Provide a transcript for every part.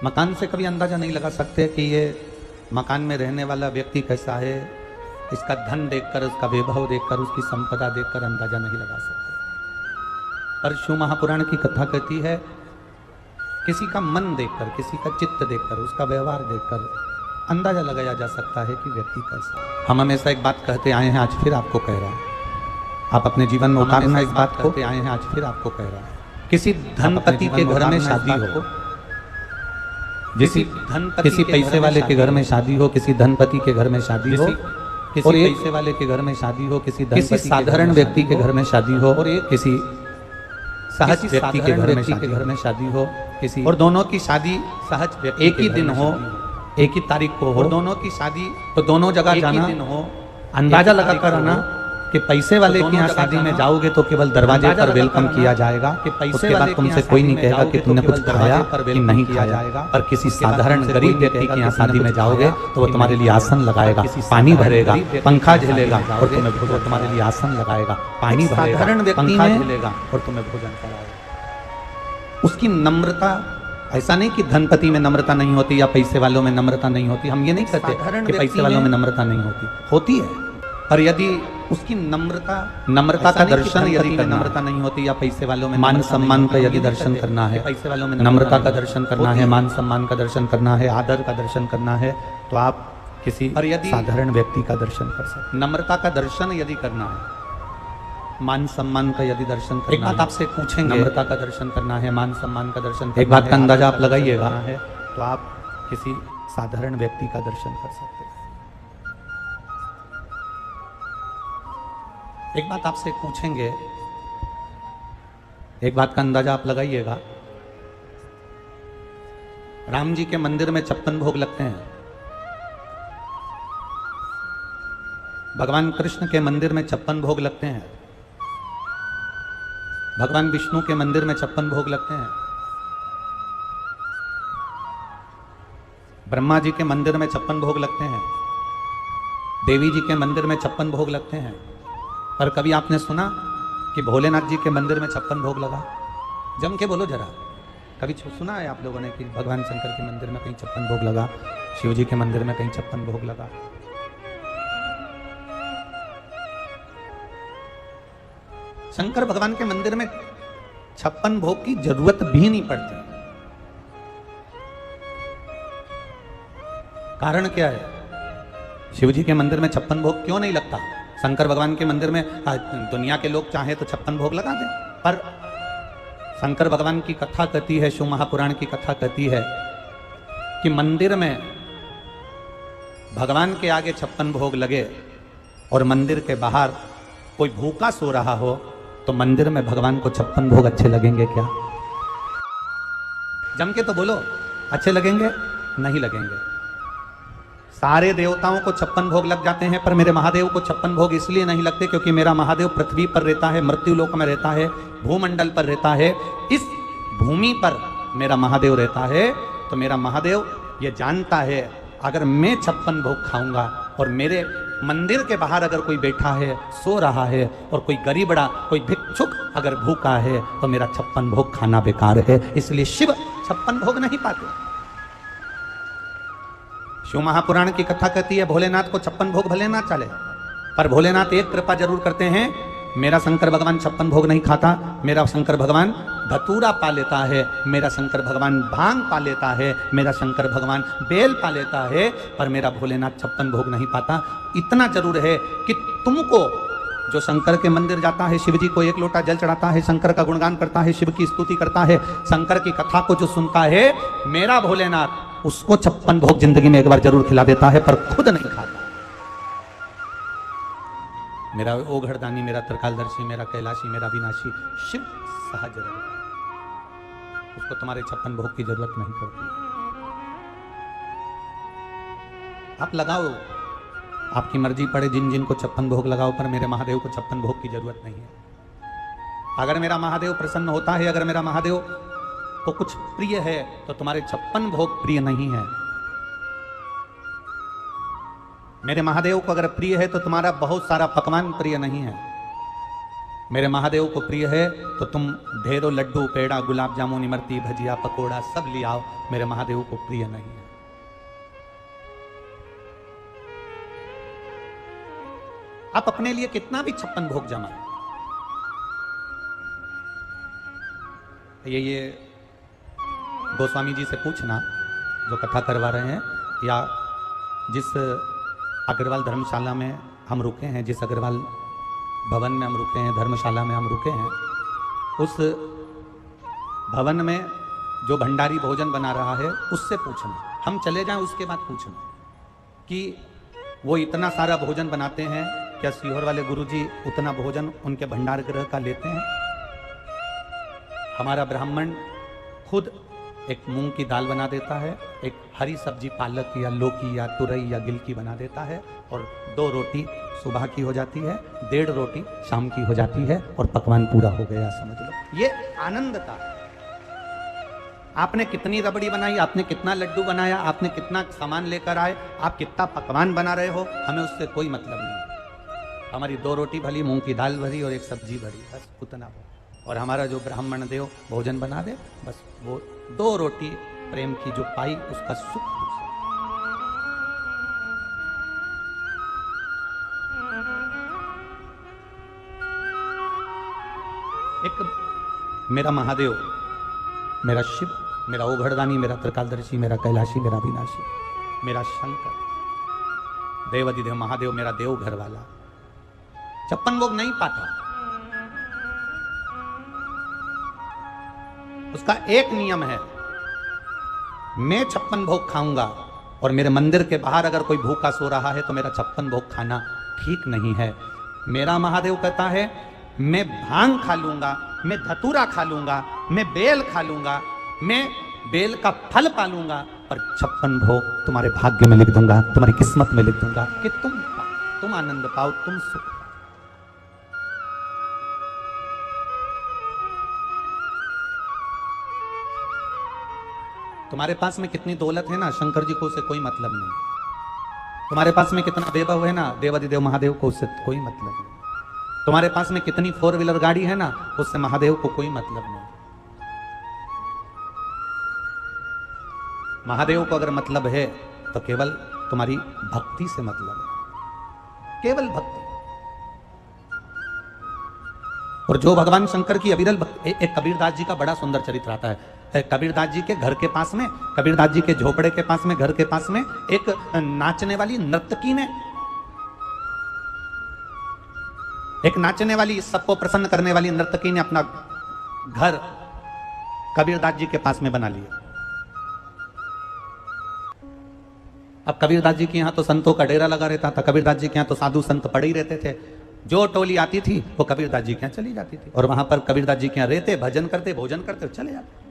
मकान से कभी अंदाजा नहीं लगा सकते कि ये मकान में रहने वाला व्यक्ति कैसा है। इसका धन देखकर, उसका वैभव देखकर, उसकी संपदा देखकर अंदाजा नहीं लगा सकते। पर शिव महापुराण की कथा कहती है किसी का मन देखकर, किसी का चित्त देखकर, उसका व्यवहार देखकर अंदाजा लगाया जा सकता है कि व्यक्ति कैसा है। हम हमेशा एक बात कहते आए हैं, आज फिर आपको कह रहा हूं, आप अपने जीवन में उतारना इस बात को आए हैं, आज फिर आपको कह रहा हूं। किसी धनपति के घर में शादी हो, किसी पैसे वाले के घर में शादी हो, किसी धनपति के घर में शादी हो, किसी पैसे वाले के घर में शादी हो, किसी साधारण व्यक्ति के घर में शादी हो, और एक किसी सहज व्यक्ति के घर में शादी हो, किसी और दोनों की शादी सहज एक ही दिन हो, एक ही तारीख को हो, और दोनों की शादी तो दोनों जगह जाना दिन हो। अंदाजा लगाकर आना कि पैसे वाले की यहाँ शादी में जाओगे तो केवल दरवाजे पर वेलकम किया जाएगा, कि पैसे वाले तुमसे कोई नहीं कहेगा कि तुमने कुछ खाया कि नहीं किया जाएगा। पर किसी साधारण गरीब व्यक्ति की यहाँ शादी में जाओगे तो वो तुम्हारे लिए आसन लगाएगा, पानी भरेगा, पंखा झेलेगा और तुम्हें भोजन, तुम्हारे लिए आसन लगाएगा, पानी भरेगा, पंखा झेलेगा और तुम्हें भोजन कराएगा। उसकी नम्रता, ऐसा नहीं कि धनपति में नम्रता नहीं होती या पैसे वालों में नम्रता नहीं होती। हम ये नहीं कहते कि पैसे वालों में नम्रता नहीं होती, होती है। पर यदि उसकी नम्रता का दर्शन यदि नम्रता नहीं होती या पैसे वालों में मान सम्मान का यदि दर्शन करना है, पैसे वालों में नम्रता का दर्शन करना है, मान सम्मान का दर्शन करना है, आदर का दर्शन करना है, तो आप किसी साधारण व्यक्ति का दर्शन कर सकते। नम्रता का दर्शन यदि करना है, मान सम्मान का यदि दर्शन करना, एक बात आपसे पूछेंगे, नम्रता का दर्शन करना है, मान सम्मान का दर्शन, एक बात का अंदाजा आप लगाइएगा है, तो आप किसी साधारण व्यक्ति का दर्शन कर सकते हैं। एक बात आपसे पूछेंगे, एक बात का अंदाजा आप लगाइएगा। राम जी के मंदिर में 56 भोग लगते हैं, भगवान कृष्ण के मंदिर में 56 भोग लगते हैं, भगवान विष्णु के मंदिर में 56 भोग लगते हैं, ब्रह्मा जी के मंदिर में 56 भोग लगते हैं, देवी जी के मंदिर में 56 भोग लगते हैं। पर कभी आपने सुना कि भोलेनाथ जी के मंदिर में 56 भोग लगा? जम के बोलो जरा, कभी सुना है आप लोगों ने कि भगवान शंकर के मंदिर में कहीं 56 भोग लगा, शिव जी के मंदिर में कहीं 56 भोग लगा? शंकर भगवान के मंदिर में 56 भोग की जरूरत भी नहीं पड़ती। कारण क्या है? शिव जी के मंदिर में 56 भोग क्यों नहीं लगता? शंकर भगवान के मंदिर में दुनिया के लोग चाहे तो 56 भोग लगा दें, पर शंकर भगवान की कथा कहती है, शिव महापुराण की कथा कहती है कि मंदिर में भगवान के आगे 56 भोग लगे और मंदिर के बाहर कोई भूखा सो रहा हो तो मंदिर में भगवान को 56 भोग अच्छे लगेंगे क्या? जम के तो बोलो, अच्छे लगेंगे? नहीं लगेंगे। सारे देवताओं को 56 भोग लग जाते हैं, पर मेरे महादेव को 56 भोग इसलिए नहीं लगते क्योंकि मेरा महादेव पृथ्वी पर रहता है, मृत्युलोक में रहता है, भूमंडल पर रहता है। इस भूमि पर मेरा महादेव रहता है, तो मेरा महादेव ये जानता है अगर मैं 56 भोग खाऊंगा और मेरे मंदिर के बाहर अगर कोई बैठा है, सो रहा है, और कोई गरीबड़ा, कोई भिक्षुक अगर भूखा है, तो मेरा 56 भोग खाना बेकार है। इसलिए शिव 56 भोग नहीं पाते। शिव महापुराण की कथा कहती है भोलेनाथ को 56 भोग भले ना चले, पर भोलेनाथ एक कृपा जरूर करते हैं, मेरा शंकर भगवान 56 भोग नहीं खाता, मेरा शंकर भगवान धतूरा पा लेता है, मेरा शंकर भगवान भांग पा लेता है, मेरा शंकर भगवान बेल पा लेता है, पर मेरा भोलेनाथ 56 भोग नहीं पाता। इतना जरूर है कि तुमको जो शंकर के मंदिर जाता है, शिव जी को एक लोटा जल चढ़ाता है, शंकर का गुणगान करता है, शिव की स्तुति करता है, शंकर की कथा को जो सुनता है, मेरा भोलेनाथ उसको 56 भोग जिंदगी में एक बार जरूर खिला देता है, पर खुद नहीं खाता। मेरा ओघड़दानी, मेरा त्रिकालदर्शी, मेरा कैलाशी, मेरा विनाशी शिव सहज रहेगा, उसको तुम्हारे 56 भोग की जरूरत नहीं पड़ती। आप लगाओ, आपकी मर्जी पड़े, जिन जिन को 56 भोग लगाओ, पर मेरे महादेव को 56 भोग की जरूरत नहीं है। अगर मेरा महादेव प्रसन्न होता है, अगर मेरा महादेव को कुछ प्रिय है, तो तुम्हारे 56 भोग प्रिय नहीं है। मेरे महादेव को अगर प्रिय है तो तुम्हारा बहुत सारा पकवान प्रिय नहीं है। मेरे महादेव को प्रिय है तो तुम ढेरों लड्डू पेड़ा गुलाब जामुन इमरती भजिया पकोड़ा सब ले आओ, मेरे महादेव को प्रिय नहीं है। आप अपने लिए कितना भी 56 भोग जमा, ये गोस्वामी जी से पूछना जो कथा करवा रहे हैं, या जिस अग्रवाल धर्मशाला में हम रुके हैं, जिस अग्रवाल भवन में हम रुके हैं, धर्मशाला में हम रुके हैं, उस भवन में जो भंडारी भोजन बना रहा है उससे पूछना, हम चले जाएं उसके बाद पूछना कि वो इतना सारा भोजन बनाते हैं, क्या सीहोर वाले गुरुजी उतना भोजन उनके भंडार गृह का लेते हैं? हमारा ब्राह्मण खुद एक मूंग की दाल बना देता है, एक हरी सब्जी पालक या लौकी या तुरई या गिलकी बना देता है, और 2 रोटी सुबह की हो जाती है, 1.5 रोटी शाम की हो जाती है, और पकवान पूरा हो गया, समझ लो। ये आनंद था। आपने कितनी रबड़ी बनाई, आपने कितना लड्डू बनाया, आपने कितना सामान लेकर आए, आप कितना पकवान बना रहे हो, हमें उससे कोई मतलब नहीं। हमारी 2 रोटी भली, मूंग की दाल भरी और एक सब्जी भरी, बस उतना हो। और हमारा जो ब्राह्मण देव भोजन बना दे, बस वो 2 रोटी प्रेम की जो पाई उसका सुख। एक मेरा महादेव, मेरा शिव, मेरा ओघड़दानी, मेरा त्रिकालदर्शी, मेरा कैलाशी, मेरा विनाशी, मेरा शंकर, देवाधिदेव महादेव, मेरा देव घर वाला 56 भोग नहीं पाता। उसका एक नियम है, मैं 56 भोग खाऊंगा, और मेरे मंदिर के बाहर अगर कोई भूखा सो रहा है तो मेरा 56 भोग खाना ठीक नहीं है। मेरा महादेव कहता है, मैं भांग खा लूंगा, मैं धतूरा खा लूंगा, मैं बेल खा लूंगा, मैं बेल का फल पालूंगा, पर 56 भोग तुम्हारे भाग्य में लिख दूंगा, तुम्हारी किस्मत में लिख दूंगा कि तुम आनंद पाओ, तुम सुख पाओ। तुम्हारे पास में कितनी दौलत है ना, शंकर जी को उससे कोई मतलब नहीं। तुम्हारे पास में कितना वैभव है ना, देवाधिदेव महादेव को उससे कोई मतलब नहीं। तुम्हारे पास में कितनी 4 व्हीलर गाड़ी है ना, उससे महादेव को कोई मतलब नहीं। महादेव को अगर मतलब है तो केवल तुम्हारी भक्ति से मतलब है, केवल भक्ति। और जो भगवान शंकर की अविरल भक्ति, एक कबीरदास जी का बड़ा सुंदर चरित्र आता है। कबीरदास जी के घर के पास में, कबीरदास जी के झोपड़े के पास में, घर के पास में एक नाचने वाली नर्तकी ने, एक नाचने वाली, सबको प्रसन्न करने वाली नर्तकी ने अपना घर कबीरदास जी के पास में बना लिया। अब कबीरदास जी के यहां तो संतों का डेरा लगा रहता था, कबीरदास जी के यहां तो साधु संत पड़े ही रहते थे। जो टोली आती थी वो कबीरदास जी के यहां चली जाती थी, और वहां पर कबीरदास जी के यहां रहते, भजन करते, भोजन करते, चले जाते।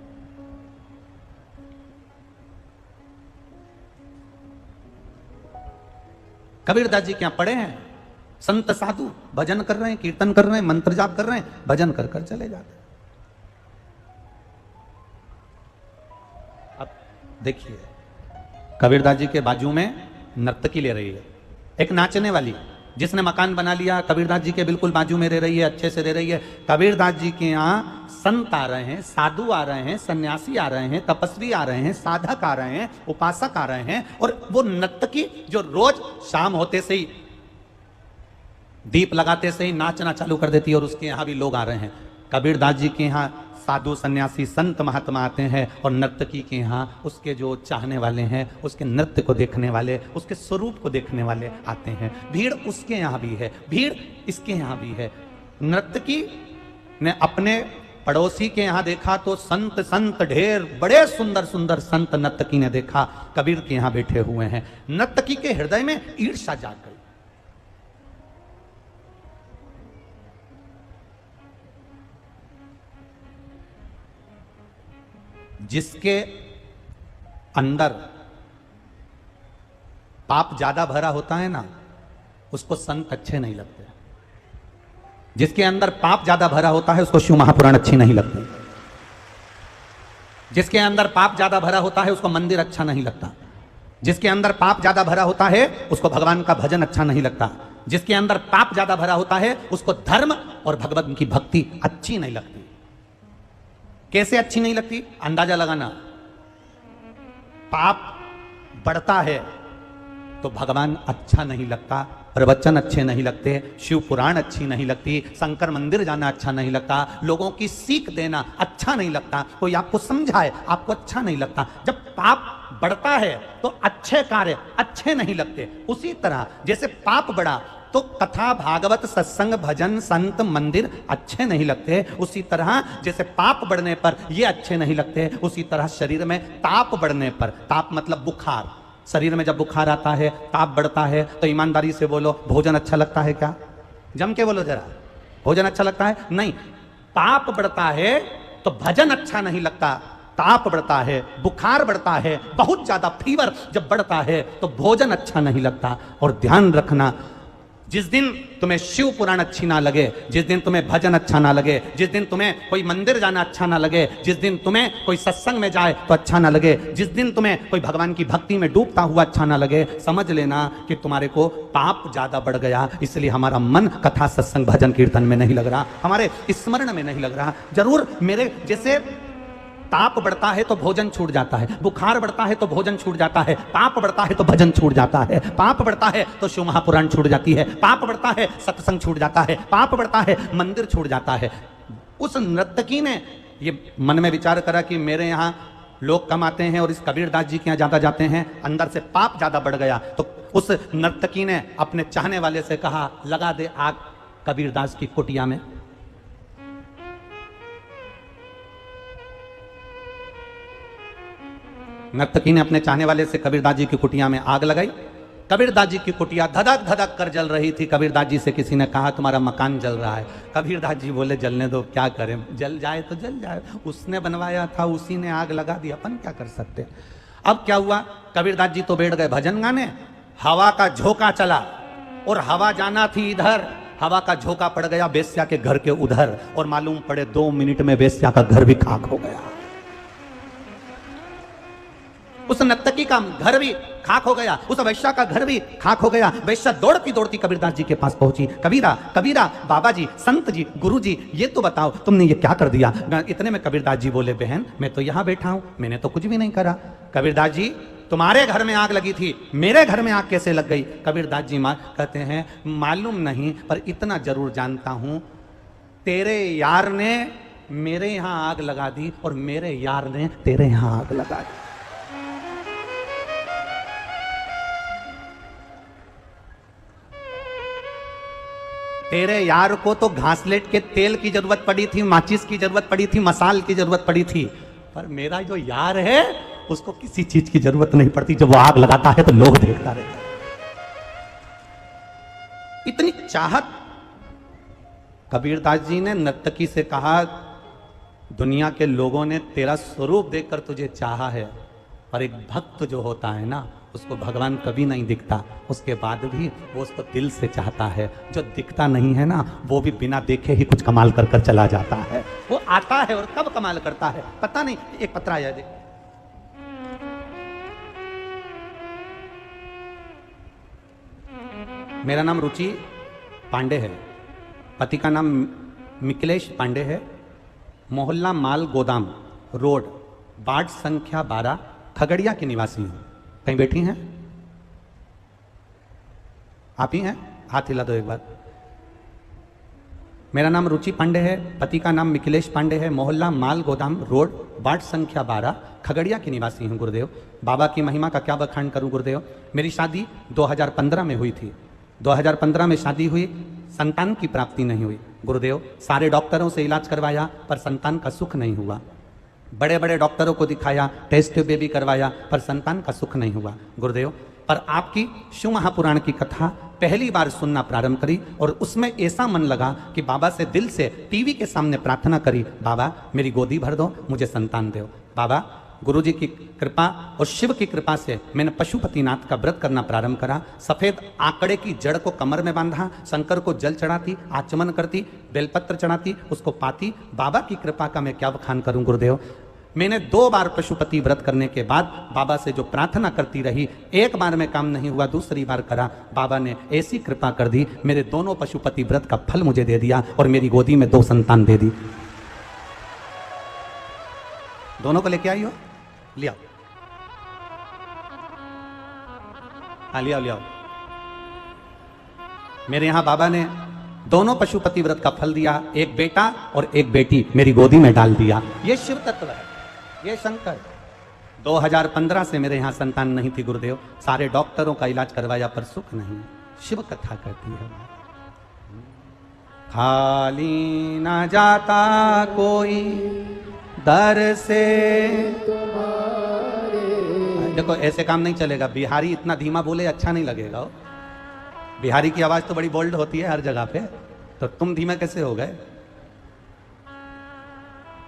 कबीरदास जी के यहां पड़े हैं, संत साधु भजन कर रहे हैं, कीर्तन कर रहे हैं, मंत्र जाप कर रहे हैं, भजन कर कर चले जाते हैं। अब देखिए, कबीरदास जी के बाजू में नर्तकी ले रही है, एक नाचने वाली, जिसने मकान बना लिया, कबीरदास जी के बिल्कुल बाजू में रह रही है, अच्छे से रह रही है। कबीरदास जी के यहाँ संत आ रहे हैं, साधु आ रहे हैं, सन्यासी आ रहे हैं, तपस्वी आ रहे हैं, साधक आ रहे हैं, उपासक आ रहे हैं, और वो नर्तकी जो रोज शाम होते से ही, दीप लगाते से ही नाचना चालू कर देती है, और उसके यहाँ भी लोग आ रहे हैं। कबीरदास जी के यहाँ साधु सन्यासी संत महात्मा आते हैं, और नर्तकी के यहाँ उसके जो चाहने वाले हैं, उसके नृत्य को देखने वाले, उसके स्वरूप को देखने वाले आते हैं। भीड़ उसके यहाँ भी है, भीड़ इसके यहाँ भी है। नर्तकी ने अपने पड़ोसी के यहाँ देखा तो संत संत ढेर, बड़े सुंदर सुंदर संत नर्तकी ने देखा कबीर के यहाँ बैठे हुए हैं। नर्तकी के हृदय में ईर्ष्या जाग गई। जिसके अंदर पाप ज्यादा भरा होता है ना, उसको संत अच्छे नहीं लगते। जिसके अंदर पाप ज्यादा भरा होता है उसको शिव महापुराण अच्छी नहीं लगती। जिसके अंदर पाप ज्यादा भरा होता है उसको मंदिर अच्छा नहीं लगता। जिसके अंदर पाप ज्यादा भरा होता है उसको भगवान का भजन अच्छा नहीं लगता। जिसके अंदर पाप ज्यादा भरा होता है उसको धर्म और भगवान की भक्ति अच्छी नहीं लगती। कैसे अच्छी नहीं लगती? अंदाजा लगाना। पाप बढ़ता है तो भगवान अच्छा नहीं लगता, प्रवचन अच्छे नहीं लगते, शिव पुराण अच्छी नहीं लगती, शंकर मंदिर जाना अच्छा नहीं लगता, लोगों की सीख देना अच्छा नहीं लगता, कोई आपको समझाए आपको अच्छा नहीं लगता। जब पाप बढ़ता है तो अच्छे कार्य अच्छे नहीं लगते। उसी तरह जैसे पाप बढ़ा तो कथा भागवत सत्संग भजन संत मंदिर अच्छे नहीं लगते, उसी तरह जैसे पाप बढ़ने पर ये अच्छे नहीं लगते, उसी तरह शरीर में ताप बढ़ने पर, ताप मतलब बुखार, शरीर में जब बुखार आता है ताप बढ़ता है तो ईमानदारी से बोलो भोजन अच्छा लगता है क्या? जम के बोलो जरा, भोजन अच्छा लगता है? नहीं। पाप बढ़ता है तो भजन अच्छा नहीं लगता, ताप बढ़ता है, बुखार बढ़ता है, बहुत ज्यादा फीवर जब बढ़ता है तो भोजन अच्छा नहीं लगता। और ध्यान रखना, जिस दिन तुम्हें शिव पुराण अच्छी ना लगे, जिस दिन तुम्हें भजन अच्छा ना लगे, जिस दिन तुम्हें कोई मंदिर जाना अच्छा ना लगे, जिस दिन तुम्हें कोई सत्संग में जाए तो अच्छा ना लगे, जिस दिन तुम्हें कोई भगवान की भक्ति में डूबता हुआ अच्छा ना लगे, समझ लेना कि तुम्हारे को पाप ज्यादा बढ़ गया। इसलिए हमारा मन कथा सत्संग भजन कीर्तन में नहीं लग रहा, हमारे स्मरण में नहीं लग रहा। जरूर मेरे जैसे ताप बढ़ता है तो भोजन छूट जाता है, बुखार बढ़ता है तो भोजन छूट जाता है, पाप बढ़ता है तो भजन छूट जाता है, पाप बढ़ता है तो शिव महापुराण छूट जाती है, पाप बढ़ता है सत्संग छूट जाता है, पाप बढ़ता है मंदिर छूट जाता है। उस नर्तकी ने ये मन में विचार करा कि मेरे यहाँ लोग कम आते हैं और इस कबीरदास जी के यहाँ ज्यादा जाते हैं, अंदर से पाप ज्यादा बढ़ गया। तो उस नर्तकी ने अपने चाहने वाले से कहा लगा दे आग कबीरदास की कुटिया में। नर्तकी ने अपने चाहने वाले से कबीरदास जी की कुटिया में आग लगाई। कबीरदास जी की कुटिया धधक धधक कर जल रही थी। कबीरदास जी से किसी ने कहा तुम्हारा मकान जल रहा है। कबीरदास जी बोले जलने दो, क्या करें, जल जाए तो जल जाए, उसने बनवाया था, उसी ने आग लगा दी, अपन क्या कर सकते। अब क्या हुआ, कबीरदास जी तो बैठ गए भजन गाने, हवा का झोंका चला और हवा जाना थी इधर, हवा का झोंका पड़ गया बेश्या के घर के उधर और मालूम पड़े 2 मिनट में बेश्या का घर भी खाक हो गया। उस नर्तकी का घर भी खाक हो गया, उस वैश्या का घर भी खाक हो गया। वैश्या दौड़ती दौड़ती कबीरदास जी के पास पहुंची। कबीरा कबीरा, बाबा जी, संत जी, गुरु जी, ये तो बताओ तुमने ये क्या कर दिया। इतने में कबीरदास जी बोले बहन मैं तो यहाँ बैठा हूं, मैंने तो कुछ भी नहीं करा। कबीरदास जी तुम्हारे घर में आग लगी थी, मेरे घर में आग कैसे लग गई। कबीरदास जी कहते हैं मालूम नहीं पर इतना जरूर जानता हूं, तेरे यार ने मेरे यहाँ आग लगा दी और मेरे यार ने तेरे यहाँ आग लगा दी। तेरे यार को तो घासलेट के तेल की जरूरत पड़ी थी, माचिस की जरूरत पड़ी थी, मसाल की जरूरत पड़ी थी, पर मेरा जो यार है उसको किसी चीज की जरूरत नहीं पड़ती। जब वो आग लगाता है तो लोग देखता रहता है। इतनी चाहत। कबीरदास जी ने नर्तकी से कहा दुनिया के लोगों ने तेरा स्वरूप देखकर तुझे चाहा है, पर एक भक्त जो होता है ना उसको भगवान कभी नहीं दिखता, उसके बाद भी वो उसको दिल से चाहता है। जो दिखता नहीं है ना वो भी बिना देखे ही कुछ कमाल कर कर चला जाता है। वो आता है और कब कमाल करता है पता नहीं। एक पत्र आया देख, मेरा नाम रुचि पांडे है, पति का नाम मिथिलेश पांडे है, मोहल्ला माल गोदाम रोड, वार्ड संख्या 12, खगड़िया की निवासी हूं। कहीं बैठी हैं आप ही हैं, हाथ हिला दो एक बार। मेरा नाम रुचि पांडे है, पति का नाम मिथिलेश पांडे है, मोहल्ला माल गोदाम रोड, वार्ड संख्या 12, खगड़िया की निवासी हूं गुरुदेव। बाबा की महिमा का क्या बखान करूं गुरुदेव। मेरी शादी 2015 में हुई थी। 2015 में शादी हुई, संतान की प्राप्ति नहीं हुई गुरुदेव। सारे डॉक्टरों से इलाज करवाया पर संतान का सुख नहीं हुआ। बड़े बड़े डॉक्टरों को दिखाया, टेस्ट बेबी करवाया पर संतान का सुख नहीं हुआ गुरुदेव। पर आपकी शिव महापुराण की कथा पहली बार सुनना प्रारंभ करी और उसमें ऐसा मन लगा कि बाबा से दिल से टीवी के सामने प्रार्थना करी, बाबा मेरी गोदी भर दो, मुझे संतान दो। बाबा गुरुजी की कृपा और शिव की कृपा से मैंने पशुपतिनाथ का व्रत करना प्रारंभ करा। सफेद आंकड़े की जड़ को कमर में बांधा, शंकर को जल चढ़ाती, आचमन करती, बेलपत्र चढ़ाती, उसको पाती। बाबा की कृपा का मैं क्या बखान करूं गुरुदेव। मैंने 2 बार पशुपति व्रत करने के बाद बाबा से जो प्रार्थना करती रही, एक बार में काम नहीं हुआ, दूसरी बार करा, बाबा ने ऐसी कृपा कर दी, मेरे दोनों पशुपति व्रत का फल मुझे दे दिया और मेरी गोदी में 2 संतान दे दी। दोनों को लेके आई हो, ले आओ, हाँ ले आओ ले आओ। मेरे यहां बाबा ने दोनों पशुपति व्रत का फल दिया, एक बेटा और एक बेटी मेरी गोदी में डाल दिया। ये शिव तत्व है, ये शंकर। 2015 से मेरे यहां संतान नहीं थी गुरुदेव, सारे डॉक्टरों का इलाज करवाया पर सुख नहीं। शिव कथा कहती है, खाली ना जाता कोई दर से। देखो ऐसे काम नहीं चलेगा, बिहारी इतना धीमा बोले अच्छा नहीं लगेगा। बिहारी की आवाज तो बड़ी बोल्ड होती है हर जगह पे, तो तुम धीमे कैसे हो गए?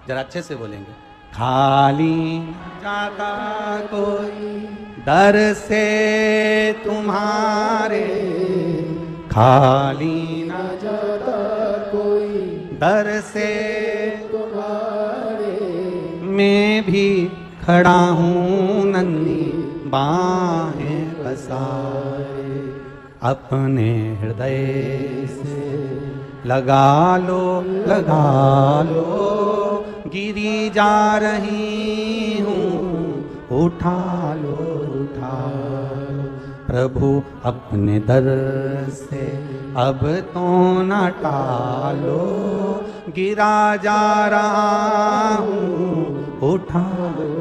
जरा अच्छे से बोलेंगे। खाली जाता कोई दर से तुम्हारे, खाली ना जाता कोई दर से तुम्हारे, मैं भी खड़ा हूँ नन्ही बाहें पसारे, अपने हृदय से लगा लो गिरी जा रही हूँ, उठा लो प्रभु अपने दर से, अब तो न टालो, गिरा जा रहा हूँ, उठा लो।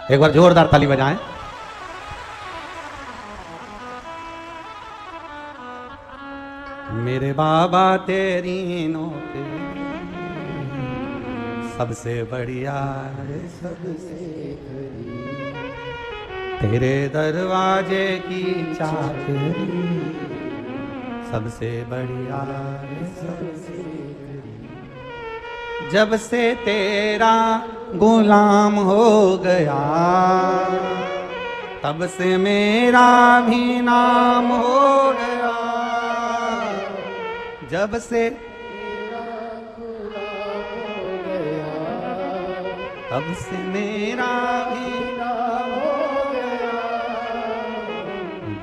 एक बार जोरदार ताली बजाएं। मेरे बाबा तेरी नोटे सबसे बढ़िया है, सबसे तेरे दरवाजे की चाबी सबसे बढ़िया है, सबसे। जब से तेरा गुलाम हो गया, तब से मेरा भी नाम हो गया। जब से तेरा गुलाम हो गया, तब से मेरा भी नाम हो गया।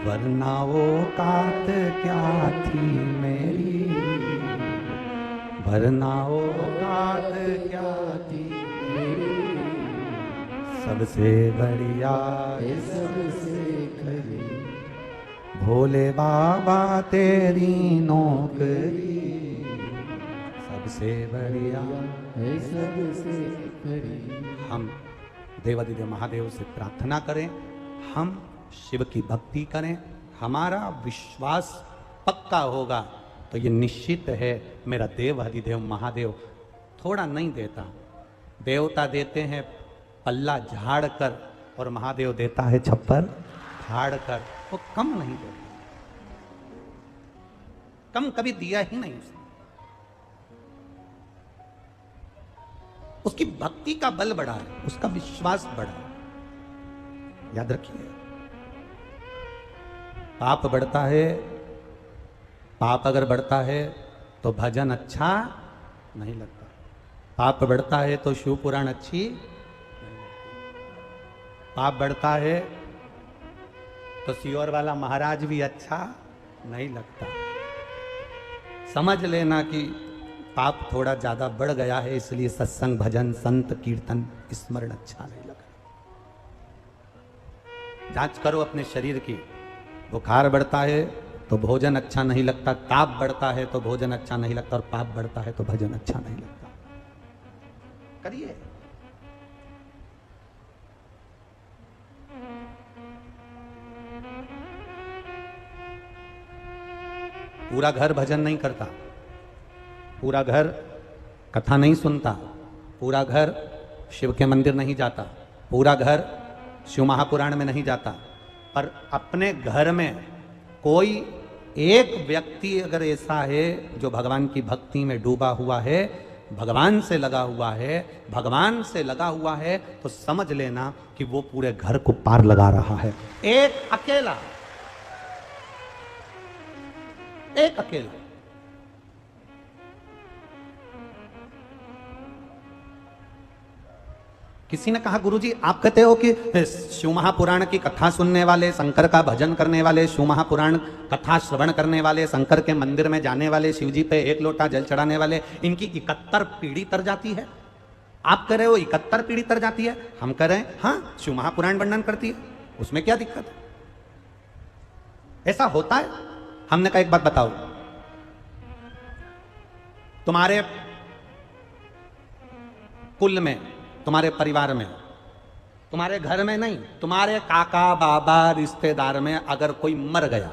वरना वो कात क्या थी मेरी, वरना वो कात क्या थी मेरी, सबसे बढ़िया सबसे खरी, भोले बाबा तेरी नौकरी, सबसे बढ़िया है, सबसे खरी। हम देवादिदेव महादेव से प्रार्थना करें, हम शिव की भक्ति करें, हमारा विश्वास पक्का होगा तो ये निश्चित है मेरा देव अधिदेव महादेव थोड़ा नहीं देता। देवता देते हैं पल्ला झाड़ कर और महादेव देता है छप्पर फाड़ कर। वो कम नहीं देता, कम कभी दिया ही नहीं उसने। उसकी भक्ति का बल बढ़ा है, उसका विश्वास बढ़ा है। याद रखिए, पाप बढ़ता है, पाप अगर बढ़ता है तो भजन अच्छा नहीं लगता। पाप बढ़ता है तो शिव पुराण अच्छी नहीं लगती। पाप बढ़ता है तो सियोर वाला महाराज भी अच्छा नहीं लगता। समझ लेना कि पाप थोड़ा ज्यादा बढ़ गया है, इसलिए सत्संग भजन संत कीर्तन स्मरण अच्छा नहीं लगा। जांच करो अपने शरीर की। बुखार बढ़ता है तो भोजन अच्छा नहीं लगता, ताप बढ़ता है तो भोजन अच्छा नहीं लगता, और पाप बढ़ता है तो भजन अच्छा नहीं लगता। करिए। पूरा घर भजन नहीं करता, पूरा घर कथा नहीं सुनता, पूरा घर शिव के मंदिर नहीं जाता, पूरा घर शिव महापुराण में नहीं जाता, पर अपने घर में कोई एक व्यक्ति अगर ऐसा है जो भगवान की भक्ति में डूबा हुआ है, भगवान से लगा हुआ है, भगवान से लगा हुआ है, तो समझ लेना कि वो पूरे घर को पार लगा रहा है। एक अकेला, एक अकेला। किसी ने कहा गुरुजी आप कहते हो कि शिव महापुराण की कथा सुनने वाले, शंकर का भजन करने वाले, शिव महापुराण कथा श्रवण करने वाले, शंकर के मंदिर में जाने वाले, शिव जी पे एक लोटा जल चढ़ाने वाले, इनकी 71 पीढ़ी तर जाती है। आप कह रहे हो 71 पीढ़ी तर जाती है, हम कह रहे हैं हाँ शिव महापुराण वर्णन करती है, उसमें क्या दिक्कत है? ऐसा होता है? हमने कहा एक बात बताओ, तुम्हारे कुल में, तुम्हारे परिवार में, तुम्हारे घर में नहीं, तुम्हारे काका बाबा रिश्तेदार में अगर कोई मर गया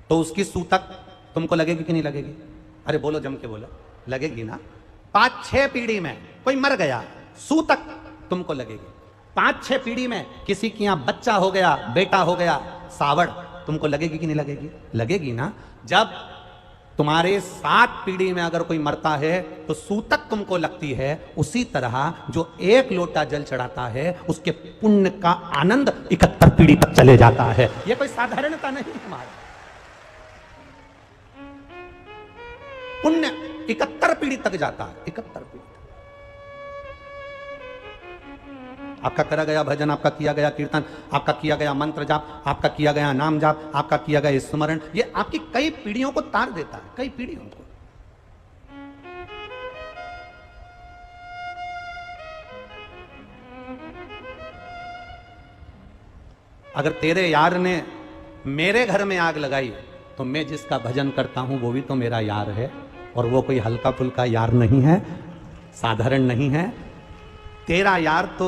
तो उसकी सूतक तुमको लगेगी कि नहीं लगेगी? अरे बोलो, जम के बोलो, लगेगी ना। 5-6 पीढ़ी में कोई मर गया, सूतक तुमको लगेगी। 5-6 पीढ़ी में किसी के यहां बच्चा हो गया, बेटा हो गया, सावड़ तुमको लगेगी कि नहीं लगेगी? लगेगी ना। जब तुम्हारे 7 पीढ़ी में अगर कोई मरता है तो सूतक तुमको लगती है, उसी तरह जो एक लोटा जल चढ़ाता है उसके पुण्य का आनंद 71 पीढ़ी तक चले जाता है। यह कोई साधारणता नहीं है। हमारा पुण्य 71 पीढ़ी तक जाता है, 71 पीढ़ी तक। आपका करा गया भजन, आपका किया गया कीर्तन, आपका किया गया मंत्र जाप, आपका किया गया नाम जाप, आपका किया गया स्मरण, ये आपकी कई पीढ़ियों को तार देता है, कई पीढ़ियों को। अगर तेरे यार ने मेरे घर में आग लगाई तो मैं जिसका भजन करता हूं वो भी तो मेरा यार है, और वो कोई हल्का फुल्का यार नहीं है, साधारण नहीं है। तेरा यार तो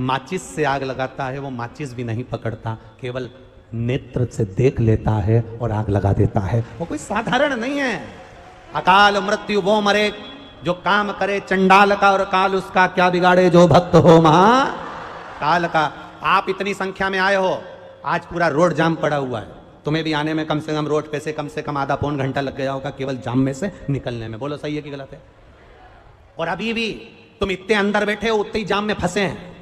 माचिस से आग लगाता है, वो माचिस भी नहीं पकड़ता, केवल नेत्र से देख लेता है और आग लगा देता है, वो कोई साधारण नहीं है। अकाल मृत्यु वो मरे जो काम करे चंडाल का, और काल उसका क्या बिगाड़े जो भक्त हो महा काल का। आप इतनी संख्या में आए हो, आज पूरा रोड जाम पड़ा हुआ है, तुम्हें भी आने में कम से कम रोड पे से कम से कम आधा पौन घंटा लग गया होगा केवल जाम में से निकलने में। बोलो सही है कि गलत है? और अभी भी तुम इतने अंदर बैठे हो, उतने ही जाम में फंसे हैं।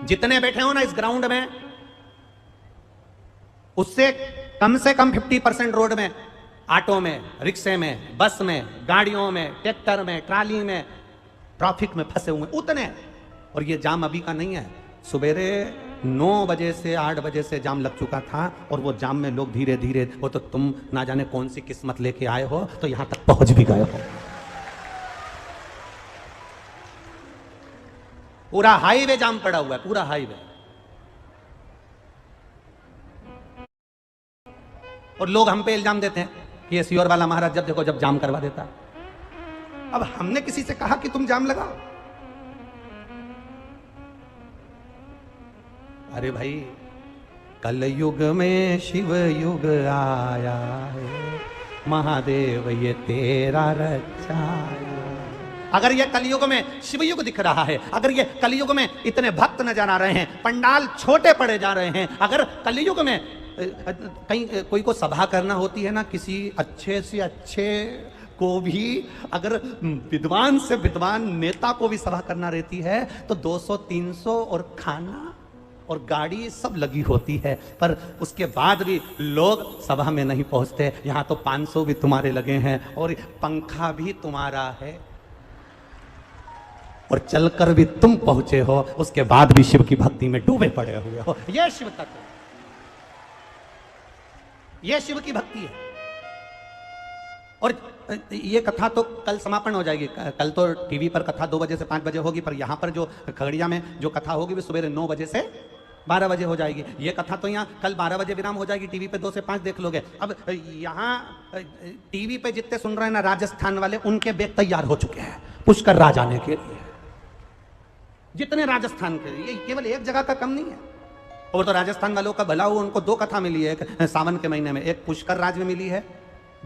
जितने बैठे हो ना इस ग्राउंड में, उससे कम से कम 50% रोड में, ऑटो में, रिक्शे में, बस में, गाड़ियों में, ट्रैक्टर में, ट्राली में, ट्रैफिक में फंसे हुए उतने। और ये जाम अभी का नहीं है, सवेरे 9 बजे से 8 बजे से जाम लग चुका था, और वो जाम में लोग धीरे धीरे, वो तो तुम ना जाने कौन सी किस्मत लेके आए हो तो यहां तक पहुंच भी गए हो। पूरा हाईवे जाम पड़ा हुआ है, पूरा हाईवे। और लोग हम पे इल्जाम देते हैं कि ये सियोर वाला महाराज जब देखो जब जाम करवा देता है। अब हमने किसी से कहा कि तुम जाम लगाओ? अरे भाई, कलयुग में शिव युग आया है, महादेव ये तेरा रचाया। अगर ये कलयुग में शिवयुग दिख रहा है, अगर ये कलयुग में इतने भक्त नजर आ रहे हैं, पंडाल छोटे पड़े जा रहे हैं, अगर कलयुग में कहीं कोई को सभा करना होती है ना, किसी अच्छे से अच्छे को भी, अगर विद्वान से विद्वान नेता को भी सभा करना रहती है तो 200-300 और खाना और गाड़ी सब लगी होती है, पर उसके बाद भी लोग सभा में नहीं पहुंचते। यहां तो 500 भी तुम्हारे लगे हैं और पंखा भी तुम्हारा है, और चलकर भी तुम पहुंचे हो, उसके बाद भी शिव की भक्ति में डूबे पड़े हुए हो। यह शिव तत्व, यह शिव की भक्ति है। और ये कथा तो कल समापन हो जाएगी, कल तो टीवी पर कथा 2 बजे से 5 बजे होगी, पर यहां पर जो खगड़िया में जो कथा होगी वो सुबह 9 बजे से 12 बजे हो जाएगी। ये कथा तो यहाँ कल 12 बजे विराम हो जाएगी, टीवी पे 2 से 5 देख लोगे। अब यहाँ टीवी पे जितने सुन रहे हैं ना राजस्थान वाले, उनके बैग तैयार हो चुके हैं पुष्कर राज आने के लिए। जितने राजस्थान के, ये केवल एक जगह का कम नहीं है, और तो राजस्थान वालों का भला हुआ, उनको दो कथा मिली है एक सावन के महीने में। एक पुष्कर राज में मिली है,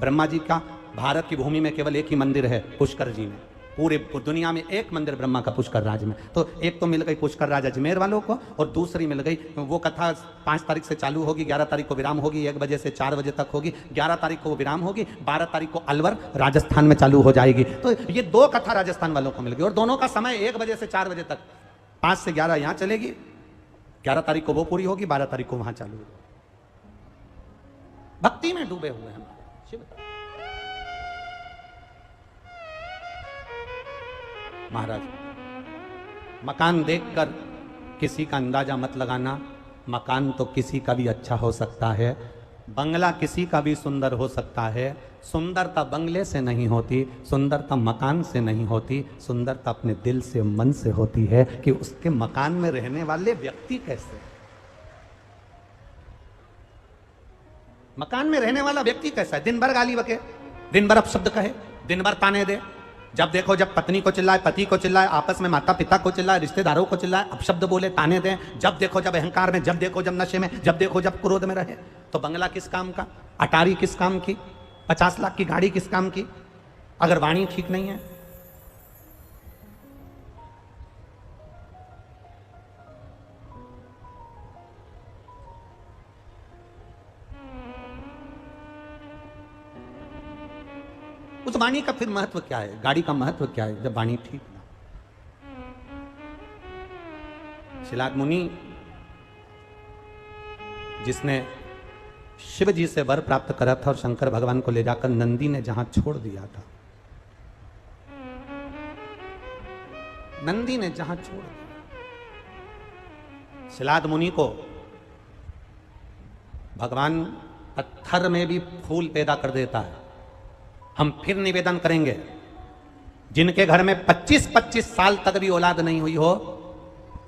ब्रह्मा जी का भारत की भूमि में केवल एक ही मंदिर है पुष्कर जी में, पूरे दुनिया में एक मंदिर ब्रह्मा का पुष्कर राज में। तो एक तो मिल गई पुष्कर राज अजमेर वालों को, और दूसरी मिल गई वो कथा 5 तारीख से चालू होगी, 11 तारीख को विराम होगी, 1 बजे से 4 बजे तक होगी। 11 तारीख को वो विराम होगी, 12 तारीख को अलवर राजस्थान में चालू हो जाएगी। तो ये 2 कथा राजस्थान वालों को मिल गई, और दोनों का समय 1 बजे से 4 बजे तक, 5 से 11 यहां चलेगी, 11 तारीख को वो पूरी होगी, 12 तारीख को वहां चालू होगी। भक्ति में डूबे हुए हैं शिव। महाराज, मकान देखकर किसी का अंदाजा मत लगाना। मकान तो किसी का भी अच्छा हो सकता है, बंगला किसी का भी सुंदर हो सकता है। सुंदरता बंगले से नहीं होती, सुंदरता मकान से नहीं होती, सुंदरता अपने दिल से, मन से होती है कि उसके मकान में रहने वाले व्यक्ति कैसे, मकान में रहने वाला व्यक्ति कैसा है। दिन भर गाली बके, दिन भर अपशब्द कहे, दिन भर ताने दे, जब देखो जब पत्नी को चिल्लाए, पति को चिल्लाए, आपस में माता पिता को चिल्लाए, रिश्तेदारों को चिल्लाए, अपशब्द बोले, ताने दें, जब देखो जब अहंकार में, जब देखो जब नशे में, जब देखो जब क्रोध में रहे, तो बंगला किस काम का, अटारी किस काम की, 50 लाख की गाड़ी किस काम की, अगर वाणी ठीक नहीं है। उस वाणी का फिर महत्व क्या है, गाड़ी का महत्व क्या है जब वाणी ठीक ना। शिलाद मुनि जिसने शिव जी से वर प्राप्त करा था और शंकर भगवान को ले जाकर नंदी ने जहां छोड़ दिया था, नंदी ने जहां छोड़ दिया, शिलाद मुनि को भगवान पत्थर में भी फूल पैदा कर देता है। हम फिर निवेदन करेंगे, जिनके घर में 25-25 साल तक भी औलाद नहीं हुई हो,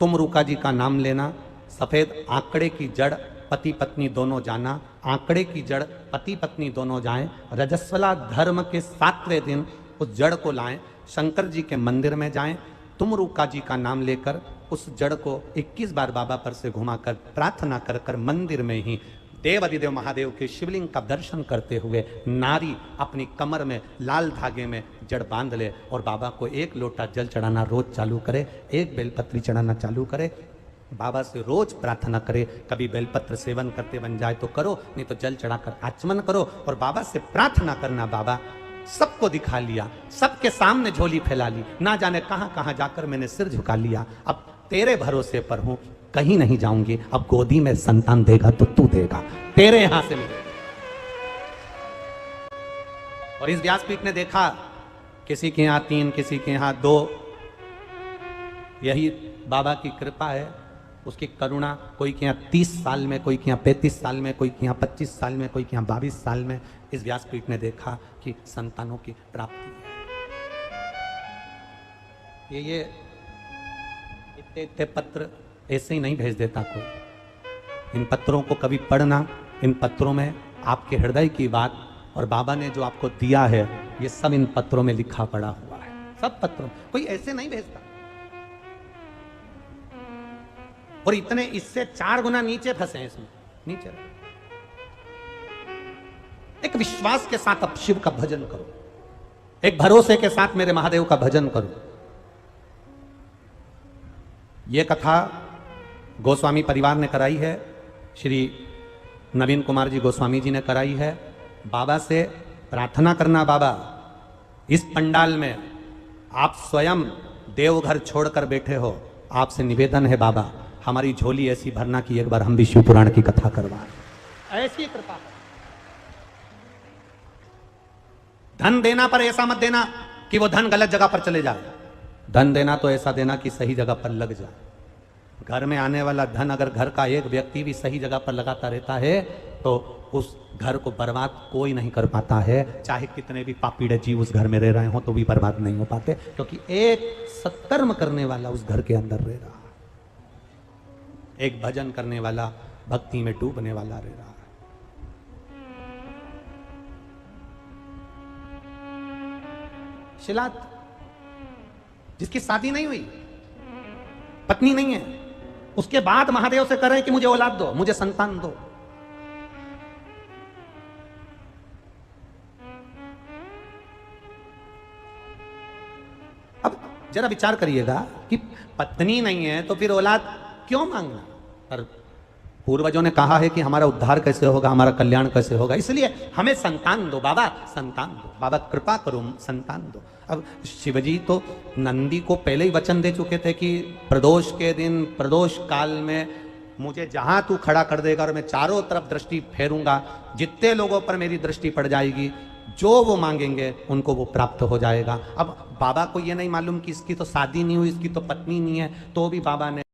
तुम रूका जी का नाम लेना। सफेद आंकड़े की जड़ पति पत्नी दोनों जाना, आंकड़े की जड़ पति पत्नी दोनों जाएं, रजस्वला धर्म के 7वें दिन उस जड़ को लाएं, शंकर जी के मंदिर में जाएं, तुम रूका जी का नाम लेकर उस जड़ को 21 बार बाबा पर से घुमाकर प्रार्थना कर कर मंदिर में ही देव अधिदेव महादेव के शिवलिंग का दर्शन करते हुए नारी अपनी कमर में लाल धागे में जड़ बांध ले और बाबा को 1 लोटा जल चढ़ाना रोज चालू करे, 1 बेलपत्री चढ़ाना चालू करे, बाबा से रोज प्रार्थना करे। कभी बेलपत्र सेवन करते बन जाए तो करो, नहीं तो जल चढ़ाकर आचमन करो और बाबा से प्रार्थना करना। बाबा सबको दिखा लिया, सबके सामने झोली फैला ली, ना जाने कहां कहां जाकर मैंने सिर झुका लिया, अब तेरे भरोसे पर हूं, कहीं नहीं जाऊंगी, अब गोदी में संतान देगा तो तू देगा, तेरे यहां से मिलेगा। और इस व्यासपीठ ने देखा, किसी के यहां 3, किसी के यहां 2, यही बाबा की कृपा है, उसकी करुणा। कोई के यहाँ 30 साल में, कोई के यहाँ 35 साल में, कोई के यहाँ 25 साल में, कोई के यहाँ 22 साल में इस व्यासपीठ ने देखा कि संतानों की प्राप्ति है। ये इतने पत्र ऐसे ही नहीं भेज देता कोई। इन पत्रों को कभी पढ़ना, इन पत्रों में आपके हृदय की बात और बाबा ने जो आपको दिया है, ये सब इन पत्रों में लिखा पड़ा हुआ है, सब पत्रों, कोई ऐसे नहीं भेजता। और इतने इससे 4 गुना नीचे फंसे हैं इसमें, नीचे रहे। एक विश्वास के साथ अब शिव का भजन करो, एक भरोसे के साथ मेरे महादेव का भजन करो। यह कथा गोस्वामी परिवार ने कराई है, श्री नवीन कुमार जी गोस्वामी जी ने कराई है। बाबा से प्रार्थना करना, बाबा इस पंडाल में आप स्वयं देवघर छोड़कर बैठे हो, आपसे निवेदन है बाबा हमारी झोली ऐसी भरना कि एक बार हम भी शिव पुराण की कथा करवाएं, ऐसी कृपा है। धन देना पर ऐसा मत देना कि वो धन गलत जगह पर चले जाए, धन देना तो ऐसा देना कि सही जगह पर लग जाए। घर में आने वाला धन अगर घर का एक व्यक्ति भी सही जगह पर लगाता रहता है तो उस घर को बर्बाद कोई नहीं कर पाता है। चाहे कितने भी पापीड़े जीव उस घर में रह रहे हो तो भी बर्बाद नहीं हो पाते, क्योंकि एक सत्कर्म करने वाला उस घर के अंदर रह रहा है, एक भजन करने वाला, भक्ति में डूबने वाला रह रहा है। शिलात जिसकी शादी नहीं हुई, पत्नी नहीं है, उसके बाद महादेव से करें कि मुझे औलाद दो, मुझे संतान दो। अब जरा विचार करिएगा कि पत्नी नहीं है तो फिर औलाद क्यों मांगना? पर पूर्वजों ने कहा है कि हमारा उद्धार कैसे होगा, हमारा कल्याण कैसे होगा, इसलिए हमें संतान दो बाबा, संतान दो बाबा, कृपा करो संतान दो। अब शिवजी तो नंदी को पहले ही वचन दे चुके थे कि प्रदोष के दिन, प्रदोष काल में मुझे जहां तू खड़ा कर देगा और मैं चारों तरफ दृष्टि फेरूंगा, जितने लोगों पर मेरी दृष्टि पड़ जाएगी, जो वो मांगेंगे उनको वो प्राप्त हो जाएगा। अब बाबा को ये नहीं मालूम कि इसकी तो शादी नहीं हुई, इसकी तो पत्नी नहीं है, तो भी बाबा ने